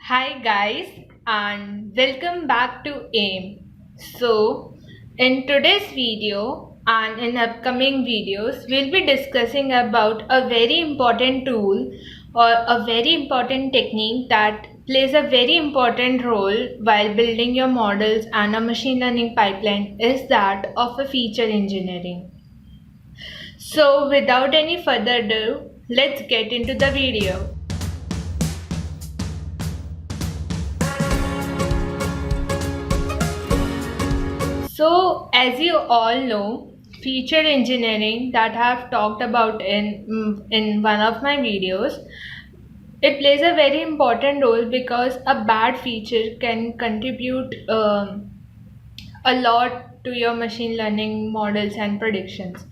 Hi guys and welcome back to AIM. So in today's video and in upcoming videos we'll be discussing about a very important tool or a very important technique that plays a very important role while building your models and a machine learning pipeline is that of a feature engineering. So without any further ado, let's get into the video. So, as you all know, feature engineering that I have talked about in one of my videos, it plays a very important role because a bad feature can contribute a lot to your machine learning models and predictions.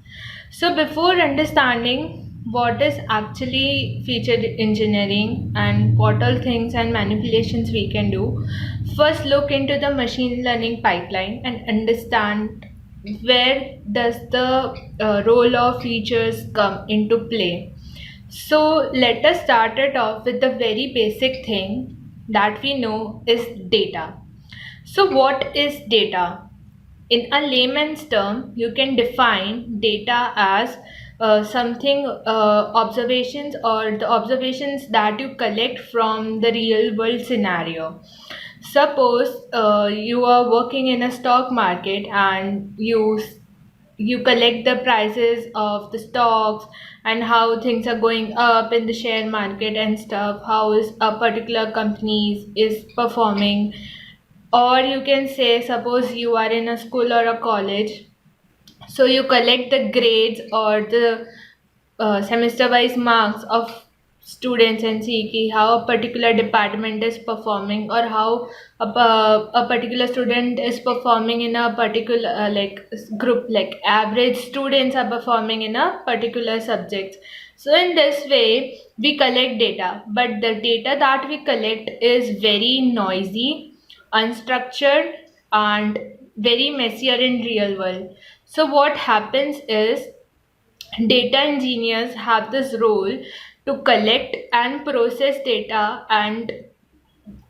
So, before understanding what is actually feature engineering and what all things and manipulations we can do, first look into the machine learning pipeline and understand where does the role of features come into play. So let us start it off with the very basic thing that we know is data. So what is data? In a layman's term, you can define data as something observations or the observations that you collect from the real world scenario. Suppose you are working in a stock market and you collect the prices of the stocks and how things are going up in the share market and stuff, how is a particular company is performing. Or you can say, suppose you are in a school or a college, so you collect the grades or the semester wise marks of students and see how a particular department is performing or how a particular student is performing in a particular group, like average students are performing in a particular subject. So in this way we collect data, but the data that we collect is very noisy, unstructured, and very messier in real world. So what happens is data engineers have this role to collect and process data and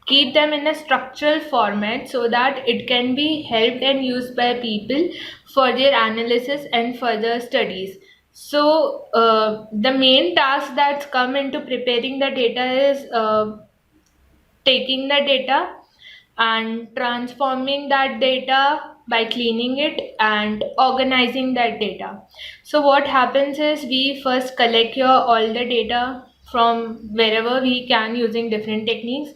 keep them in a structural format so that it can be helped and used by people for their analysis and further studies. So the main task that's come into preparing the data is taking the data and transforming that data by cleaning it and organizing that data. So what happens is we first collect your all the data from wherever we can using different techniques.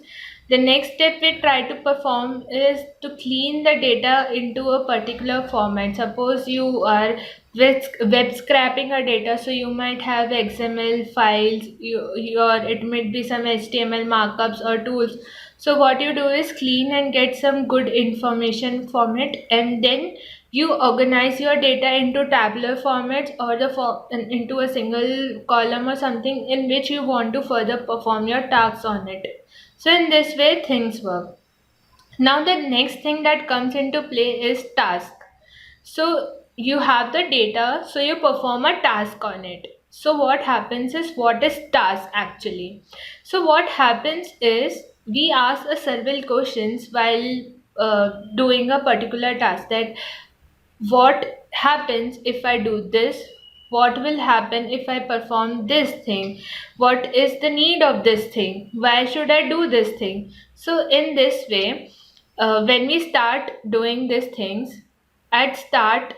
The next step we try to perform is to clean the data into a particular format. Suppose you are web scraping a data, so you might have XML files, it might be some HTML markups or tools. So what you do is clean and get some good information from it, and then you organize your data into tabular formats or into a single column or something in which you want to further perform your tasks on it. So in this way things work. Now the next thing that comes into play is task. So you have the data, so you perform a task on it. So what happens is, what is task actually? So what happens is we ask a several questions while doing a particular task, that what happens if I do this? What will happen if I perform this thing? What is the need of this thing? Why should I do this thing? So, in this way, when we start doing these things, at start,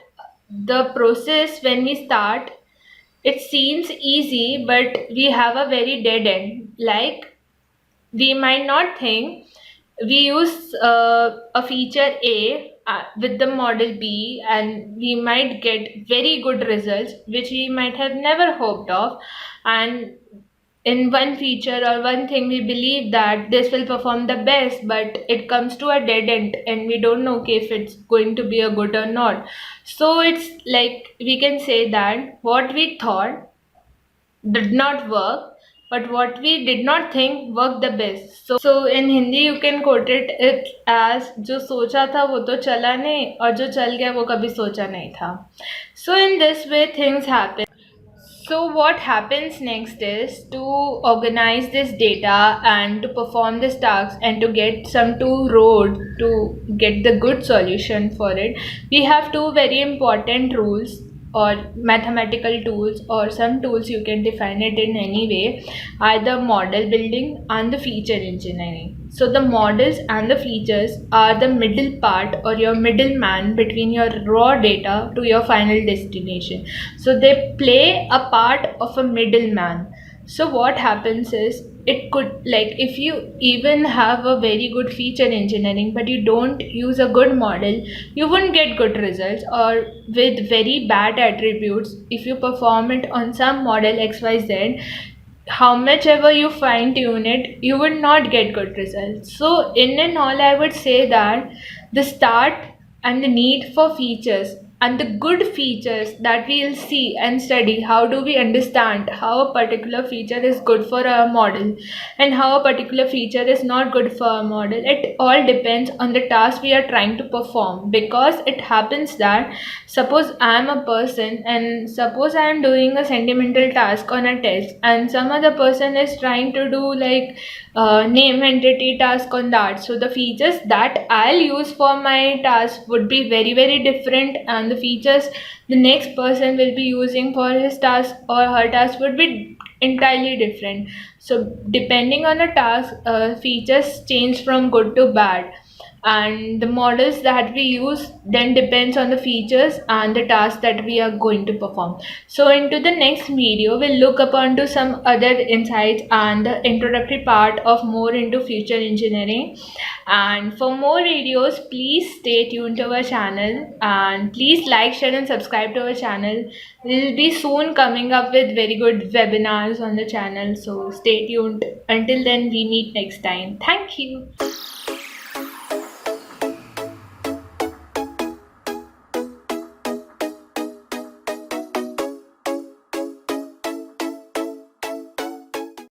the process when we start, it seems easy, but we have a very dead end. Like, we might not think we use a feature A with the model B, and we might get very good results which we might have never hoped of. And in one feature or one thing we believe that this will perform the best, but it comes to a dead end and we don't know okay, if it's going to be a good or not. So it's like we can say that what we thought did not work, but what we did not think worked the best. So in Hindi you can quote it as जो सोचा था वो तो चला नहीं और जो चल गया वो कभी सोचा नहीं था. So in this way things happen. So what happens next is to organize this data and to perform this task and to get some two road to get the good solution for it. We have two very important rules or mathematical tools or some tools, you can define it in any way, either model building and the feature engineering. So the models and the features are the middle part or your middleman between your raw data to your final destination. So they play a part of a middleman. So what happens is, it could, like, if you even have a very good feature engineering but you don't use a good model, you won't get good results, or with very bad attributes, if you perform it on some model XYZ, how much ever you fine tune it, you would not get good results. So, in and all, I would say that the start and the need for features and the good features that we'll see and study, how do we understand how a particular feature is good for a model and how a particular feature is not good for a model. It all depends on the task we are trying to perform, because it happens that suppose I am a person and suppose I am doing a sentimental task on a test and some other person is trying to do like name entity task on that. So the features that I'll use for my task would be very very different, and the features the next person will be using for his task or her task would be entirely different. So depending on a task, features change from good to bad, and the models that we use then depends on the features and the task that we are going to perform. So into the next video we'll look upon to some other insights and the introductory part of more into future engineering. And for more videos, please stay tuned to our channel and please like, share and subscribe to our channel. We'll be soon coming up with very good webinars on the channel, so stay tuned. Until then, we meet next time. Thank you.